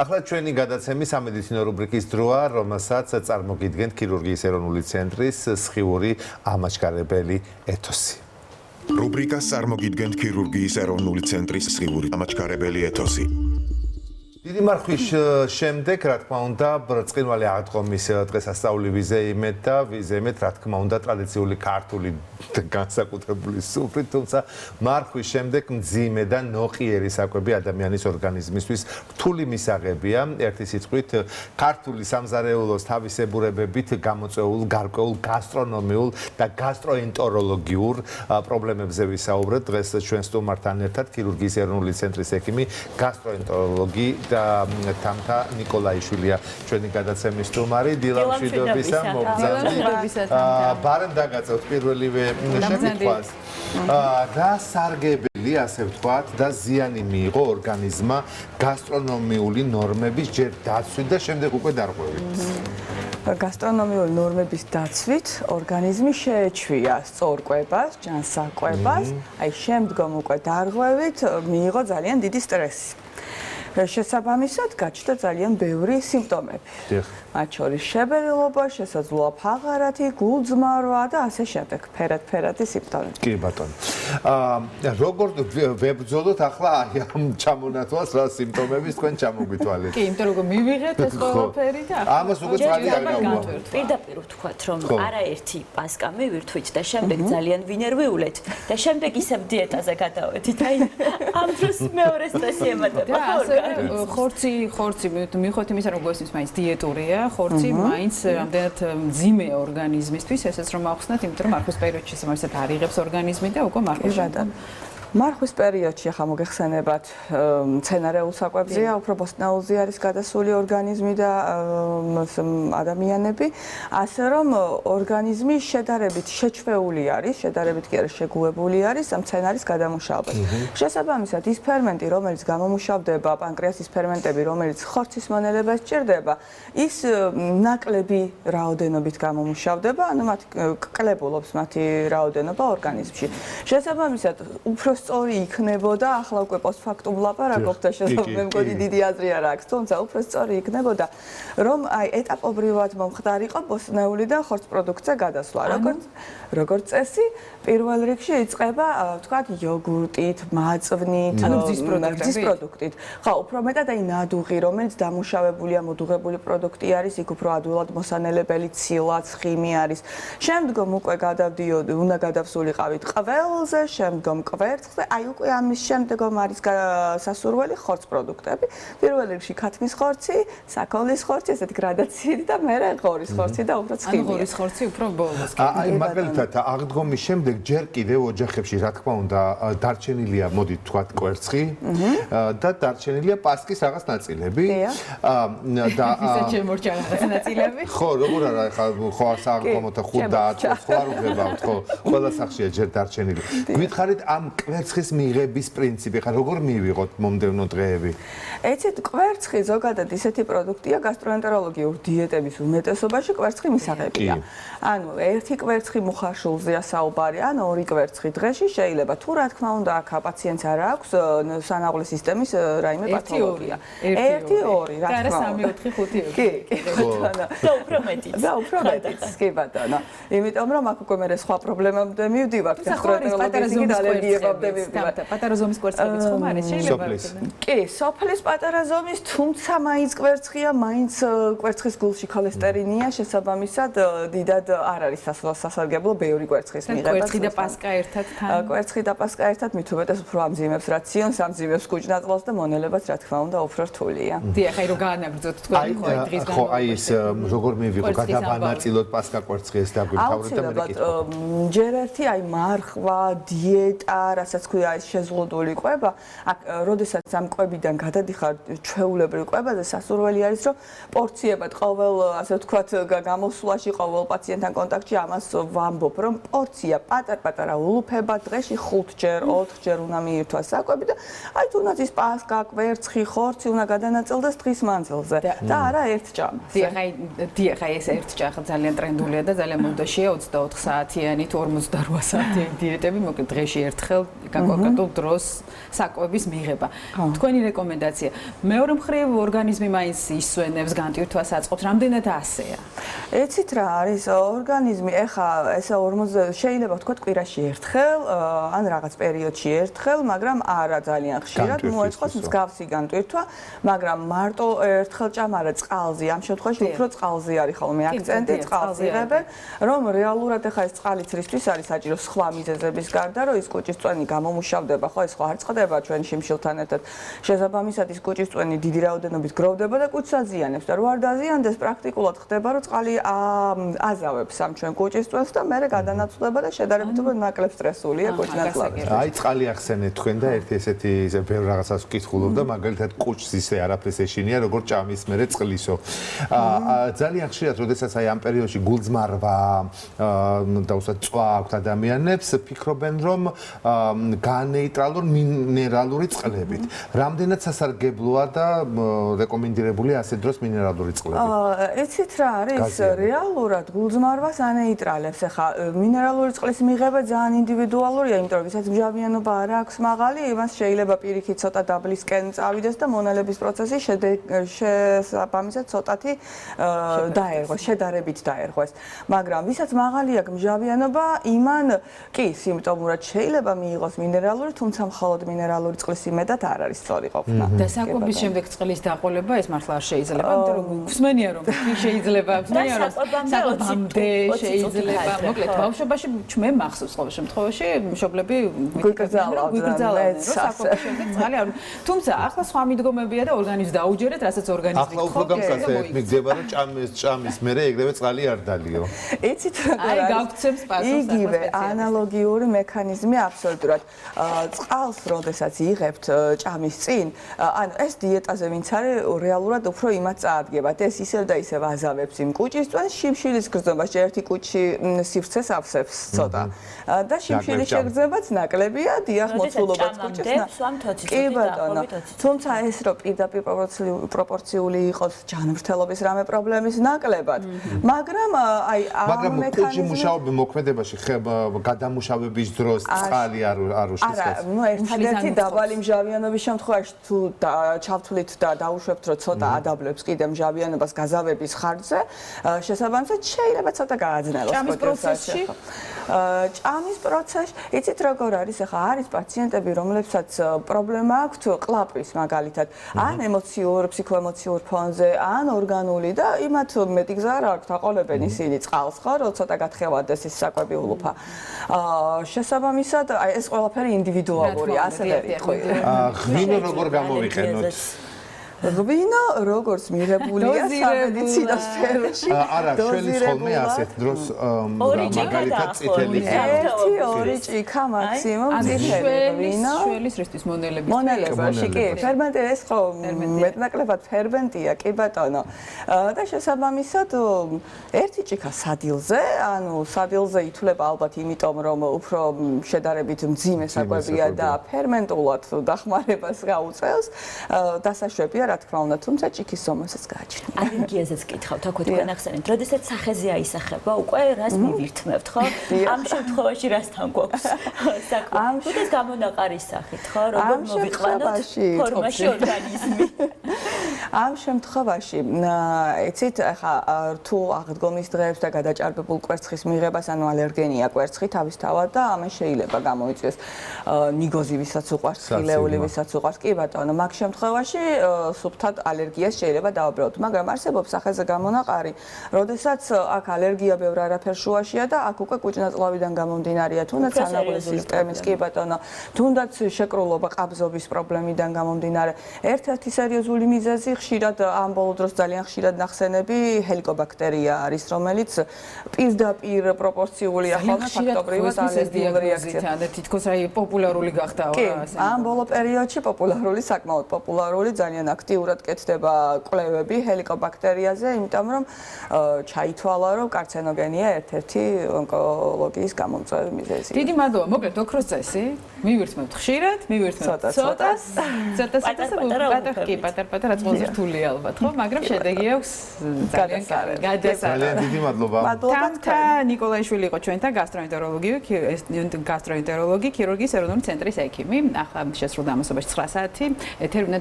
ახლა ჩვენი გადაცემის სამედიცინო რუბრიკის დროა, რომელსაც წარმოგიდგენთ ქირურგიის ეროვნული ცენტრის სხიური ამაჩქარებელი ეთოსი. რუბრიკას წარმოგიდგენთ ქირურგიის ეროვნული ცენტრის სხიური ამაჩქარებელი ეთოსი. დიდი მარხვის შემდეგ, რა თქმა უნდა, ბრწყინვალე აღდგომის დღესასწაული ვიზეიმეთ და ვიზეიმეთ, რა თქმა უნდა, ტრადიციული ქართული განსაკუთრებული სუფრით, თუმცა მარხვის შემდეგ მძიმე და ნოყიერი საკვები ადამიანის ორგანიზმისთვის რთული მისაღებია. ერთი სიტყვით, ქართული სამზარეულოს თავისებურებებით გამოწვეულ გარკვეულ გასტრონომიულ და გასტროენტეროლოგიურ პრობლემებზე ვისაუბრეთ. დღეს ჩვენ სტუმართან ერთად ქირურგიის ეროვნული ცენტრის ექიმი, გასტროენტეროლოგი და თამთა ნიკოლაიშვილია ჩვენი გადაცემის სტუმარი. დილამშვიდობისა მოგზაურობთ. ბარემ დაგაწევთ პირველივე შემთხვევას. რა სარგებელი, ასე ვთქვათ, და ზიანი მიიღო ორგანიზმმა გასტრონომიული ნორმების ჯერ დაცვით და შემდეგ უკვე დარღვევით. გასტრონომიული ნორმების დაცვით ორგანიზმი შეეჩვია სწორკვებას, ჯანსაღკვებას, აი შემდგომ უკვე დარღვევით მიიღო ძალიან დიდი სტრესი. შესაბამისად გაჩნდა ძალიან ბევრი სიმპტომები. მათ შორის შებელილობა, შესაძლოა ფაღარათი, გულძმარვა და ასე შემდეგ, ფერად-ფერადი სიმპტომები. კი ბატონო. როგორ ვებრძოლოთ ახლა აი ამ ჩამონათვალს რა სიმპტომების თქვენ ჩამოგვითვალეთ? კი, იმიტომ რომ მივიღეთ ეს ყველაფერი და ამას უკვე წვალი არ გავუვა. პირდაპირ ვთქვათ, რომ არაერთი პასკა მივირთვით და შემდეგ ძალიან ვინერვიულეთ და შემდეგ ისევ დიეტაზე გადავედით. აი ამ დროს მეორე სტრესი ემატება. ხორცი მივხვდით იმისა, რომ გესმის მაინც დიეტურია, ხორცი მაინც რამდენად მძიმე ორგანიზმისთვის, ესეც რომ ახსნათ, იმიტომ რომ მარხვის პერიოდში შესაბამისად არ იღებს ორგანიზმი და უკვე მარხვის მარხვის პერიოდში ახლა მოგეხსენებათ მცენარეულ საკვებზეა, უფრო ბოსტნეულზე არის გადასული ორგანიზმი და ადამიანები, ასე რომ ორგანიზმი შედარებით შეჩვეული არის, შედარებით კი არა შეგუებული არის მცენარის გადამუშავებას. შესაბამისად, ის ფერმენტი, რომელიც გამომუშავდება, პანკრეასის ფერმენტები, რომელიც ხორცის მონელებას სჭირდება, ის ნაკლები რაოდენობით გამომუშავდება, ანუ მათ კლებულობს მათი რაოდენობა ორგანიზმში. შესაბამისად, უფრო სწორი იქნებოდა, ახლა უკვე პოსტფაქტუმ ვლაპარაკობთ და შესაძლოა მე მგონი დიდი აზრი არ აქვს, თუმცა უფრო სწორი იქნებოდა, რომ აი ეტაპობრივად მომხდარიყო ბოსტნეული და ხორცპროდუქტზე გადასვლა. როგორც წესი, პირველ რიგში იწყება, ვთქვათ, იოგურტით, მაწვნით, მზის პროდუქტით. ხო, უფრო მეტად აი ნადუღი, რომელიც დამუშავებულია, მოდუღებული პროდუქტი არის, იქ უფრო ადვილად მოსანელებელი ცილა, ცხიმი არის. შემდგომ უკვე უნდა გადავსულიყავით ყველზე, შემდგომ კვერცხზე, აი უკვე ამის შემდგომ არის სასურველი ხორცპროდუქტები. პირველ რიგში ქათმის ხორცი, საქონლის ხორცი, ესეთი გრადაციით და მერე ღორის ხორცი და უფრო ცხიმი. ანუ ღორის ხორცი უფრო ბოლოს. აი მაგალითად აღდგომის შემდეგ ჯერ კიდევ ოჯახებში, რა თქმა უნდა, დარჩენილია, მოდით ვთქვათ, კვერცხი და დარჩენილია პასკის რაღაც ნაწილები. და ისე შემორჩა რაღაც ნაწილები. ხო, როგორ არა, ხო აღდგომოთა 5-10 ხო არ უღებავთ, ხო, ყველა სახშია ჯერ დარჩენილი. გითხარით ამ კვერცხის მიღების პრინციპი, ხა როგორ მივიღოთ მომდევნო დღეები? ეცეთ კვერცხი ზოგადად ისეთი პროდუქტია გასტროენტეროლოგიურ დიეტების უმეტესობაში კვერცხი მისაღებია. ანუ ერთი კვერცხი მუხაშულზეა საუბარი, ან ორი კვერცხი დღეში შეიძლება. თუ რა თქმა უნდა, აქ პაციენტს არ აქვს სანაღვლის სისტემის რაიმე პათოლოგია. 1-2, რა თქმა უნდა. 3-4-5. კი, ბატონო. და უფრო მეტიც. და უფრო მეტიც, კი ბატონო. იმიტომ რომ აქ უკვე მე სხვა პრობლემამდე მივდივარ, გასტროენტეროლოგიის ალერგიებამდე მივდივარ. პატარა ზომის კვერცხებიც ხომ არის შეიძლება? კი, სოფლის პატარა ზომის, თუმცა მაინც კვერცხია, მაინც კვერცხის გულში ქოლესტერინია, შესაბამისად დიდად არ არის სასარგებლო ბევრი კვერცხის მიღება. კვერცხი და პასკა ერთად თან. კვერცხი და პასკა ერთად მით უმეტეს უფრო ამძიმებს რაციონს, ამძიმებს კუჭნაწლავს და მონელებას რა თქმა უნდა უფრო რთულია. დიახ, აი რომ გაანაბრძოთ თქვენი ხო აი დღის განმავლობაში. ხო, აი ეს როგორ მივიღო, გადავანაწილოთ პასკა კვერცხი ეს დაგვითავრეთ და მე კითხავ. ჯერ ერთი აი მარხვა, დიეტა, რასაც ქვია ეს შეზღუდული კვება, აქ როდესაც ამ კვებიდან გადადიხარ ჩვეულებრივ კვებაზე, სასურველი არის რომ პორციებად ყოველ ასე ვთქვათ გამოსვლაში ყოველ პაციენტთან კონტაქტში ამას ვამბობ, რომ პორცია პატარ-პატარა ულუფება დღეში 5-ჯერ, 4-ჯერ უნდა მიირთვას საკვები და აი თუნდაც ის პასკა, კვერცხი, ხორცი უნდა გადანაწილდეს დღის მანძილზე და არა ერთ ჭამას. დიახ, აი ეს ერთ ჭახა ძალიან ტრენდულია და ძალიან მოდაშია 24 საათიანი თუ 48 საათიანი დიეტები, მოკლედ დღეში ერთხელ კონკრეტულ დროს საკვების მიღება. თქვენი რეკომენდაცია. მეორე მხრივ ორგანიზმი მაინც ისვენებს, განტვირთვას აწყობს, რამდენად ასეა? იცით რა არის ორგანიზმი, ეხა ესე 40 შეიძლება ვთქვათ კვირაში ერთხელ, ან რაღაც პერიოდში ერთხელ, მაგრამ არა ძალიან ხშირად მოეწყოს მსგავსი განტვირთვა, მაგრამ მარტო ერთხელ ჭამარა წყალზე, ამ შემთხვევაში უფრო წყალზე არის ხოლმე აქცენტი, წყალზე იღებენ, რომ რეალურად ეხა ეს წყალიც რისთვის არის საჭირო სხვა მიზეზების გარდა, რომ ის კუჭისწვენი გამომუშავდება, ხო, ეს ხო არ წყდება ჩვენ შიმშილთან ერთად. შესაბამისად ის კუჭისწვენი დიდი რაოდენობით გროვდება და კუჭს აზიანებს და რო არ დაზიანდეს, პრაქტიკულად ხდება, რომ წყალი აზავებს ამ ჩვენ კუჭისწვენს და მერე გადანაცვლება და შედარებით უფრო ნაკლებ სტრესულია კუჭნაწლავი. აი წყალი ახსენეთ თქვენ და ერთი ესეთი ისე ბევრ რაღაცას ვკითხულობდა, მაგალითად კუჭს ისე არაფერს ეშინია, როგორც ჭამის მერე წყლისო. ძალიან ხშირად, როდესაც აი ამ პერიოდში გულძმარვა და უბრალოდ წვა აქვთ ადამიანებს, ფიქრობენ, რომ განეიტრალონ მინერალური წყლებით. რამდენად სასარგებლოა და რეკომენდირებულია ასე დროს მინერალური წყლები? იცით რა არის? რეალურად გულძმარვას ანეიტრალებს. ეხა მინერალური წყლის მიღება ძალიან ინდივიდუალურია, იმიტომ რომ ვისაც მჟავიანობა არ აქვს მაღალი, იმას შეიძლება პირიქით ცოტა დაბლისკენ წავიდეს და მონელების პროცესი შესაბამისად ცოტათი დაერღვეს, შედარებით დაერღვეს. მაგრამ ვისაც მაღალი აქვს მჟავიანობა, იმან კი სიმპტომურად შეიძლება მიიღოს მინერალური, თუმცა მხოლოდ მინერალური წყლის იმედად არ არის სწორი ყოფნა. და საკვების შემდეგ წყლის დაყოლება ეს მართლა არ შეიძლება, იმიტომ რომ გვსმენია რომ კი შეიძლება, გვსმენია რომ საკვებამდე შეიძლება. მოკლედ, ბავშვობაში მე მახსოვს ყოველ შემთხვევაში მშობლები გვიგრძალავდნენ, რომ საკვების შემდეგ წყალი არ. თუმცა ახლა სხვა მიდგომებია და ორგანიზმს დაუჯერეთ, რასაც ორგანიზმი ახლა უფრო გამკაცეთ, მიგდება რომ ჭამის მერე ეგრევე წყალი არ დალიო. იცით რა არის? აი გავგცემს პასუხს იგივე ანალოგიური მექანიზმი აბსოლუტურად. წყალს როდესაც იღებთ ჭამის წინ, ანუ ეს დიეტაზე ვინც არის, რეალურად უფრო იმად წაადგებათ. ეს ისევ და ისევ აზავებს იმ კუჭისწვენს, შიმშილის გრძნობას, ერთი კუჭი სივრცეს ავსებს ცოტა. და შიმშილის შეგრძნებაც ნაკლებია, დიახ, მოცულობაც კუჭის. კი ბატონო. თუმცა ეს რომ პირდაპირ პროპორციული იყოს ჯანმრთელობის რამე პრობლემის ნაკლებად, მაგრამ აი ამ მექანიზმი მუშაობენ მოქმედებაში გადამუშავების დროს წყალი არ უშლის არა, ნუ ერთადერთი დაბალი მჟავიანობის შემთხვევაში თუ ჩავთვლით და დაუშვებთ რომ ცოტა ადაბლებს კიდე მჟავიანობას გაზავების ხარჯზე, შესაბამისად შეიძლება ცოტა გააძნელოს ჭამის პროცესში. ჭამის პროცესში, იცით როგორ არის, ახლა არის პაციენტები, რომლებსაც პრობლემა აქვთ ყლაპვის მაგალითად, ან ემოციურ, ფსიქოემოციურ ფონზე, ან ორგანული და იმათ მეტი გზა არ აქვს, აყოლებენ ისინი წყალს, ხო, რომ ცოტა გათხევადეს ის საკვები ულუფა. შესაბამისად, აი ეს ყველაფერი ინდივიდუალურია, ასე ვერ იტყვი. ღვინო როგორ გამოვიყენოთ? ღვინო როგორც მიღებულია სამედიცინო სფეროში. არა, შველის ხოლმე ასეთ დროს მაგალითად წითელი ერთი-ორი ჭიქა მაქსიმუმ წითელი ღვინო. შველის რისთვის მონელებაში კი, ფერმენტი ეს ხო მეტნაკლებად ფერმენტია, კი ბატონო. და შესაბამისად ერთი ჭიქა სადილზე, ანუ სადილზე ითვლება ალბათ იმიტომ რომ უფრო შედარებით მძიმე საკვებია და ფერმენტულად დახმარებას გაუწევს. დასაშვებია რა თქმა უნდა, თუმცა ჭიქის ზომასაც გააჩნია. ალერგიაზეც გითხავთ, აქ თქვენ ახსენეთ, როდესაც სახეზე აისახება, უკვე რას მივირთმევთ, ხო? ამ შემთხვევაში რასთან გვაქვს საქმე? თუნდაც გამონაყარის სახით, ხო? როგორ მოვიყვანოთ ფორმაში ორგანიზმი? ამ შემთხვევაში, იცით, ახლა თუ აღდგომის დღეებს და გადაჭარბებულ კვერცხის მიღებას, ანუ ალერგენია კვერცხი თავისთავად და ამას შეიძლება გამოიწვიოს ნიგოზი, ვისაც უყვარს, ხილეული, ვისაც უყვარს, კი ბატონო, მაგ შემთხვევაში სუფთად ალერგიას შეიძლება დავაბრალოთ, მაგრამ არსებობს სახეზე გამონაყარი, როდესაც აქ ალერგია ბევრ არაფერ შუაშია და აქ უკვე კუჭნაწლავიდან გამომდინარეა, თუნდაც ანაბოლური სისტემის, კი ბატონო, თუნდაც შეკრულობა ყაბზობის პრობლემიდან გამომდინარე. ერთ-ერთი სერიოზული მიზეზი ხშირად ამ ბოლო დროს ძალიან ხშირად ნახსენები ჰელიკობაქტერია არის, რომელიც პირდაპირ პროპორციულია ხოლმე ფაქტობრივად ალერგიულ რეაქციას. თითქოს აი პოპულარული გახდაო რა. ამ ბოლო პერიოდში პოპულარული, საკმაოდ პოპულარული, ძალიან აქტიურად კეთდება კვლევები ჰელიკობაქტერიაზე, იმიტომ რომ ჩაითვალა, რომ კარცინოგენია ერთ-ერთი ონკოლოგიის გამომწვევი მიზეზია. დიდი მადლობა, მოკლედ ოქროს წესი, მივირთმევთ ხშირად, მივირთმევთ ცოტას, პატარ-პატარა წყალზე რთული ალბათ, ხო? მაგრამ შედეგი აქვს ძალიან კარგი. ძალიან დიდი მადლობა. თამთა ნიკოლაიშვილი იყო ჩვენთან გასტროენტეროლოგი, ქირურგიის ეროვნული ცენტრის ექიმი. ახლა შესრულდა ამასობაში 9 საათი. ეთერი უნდა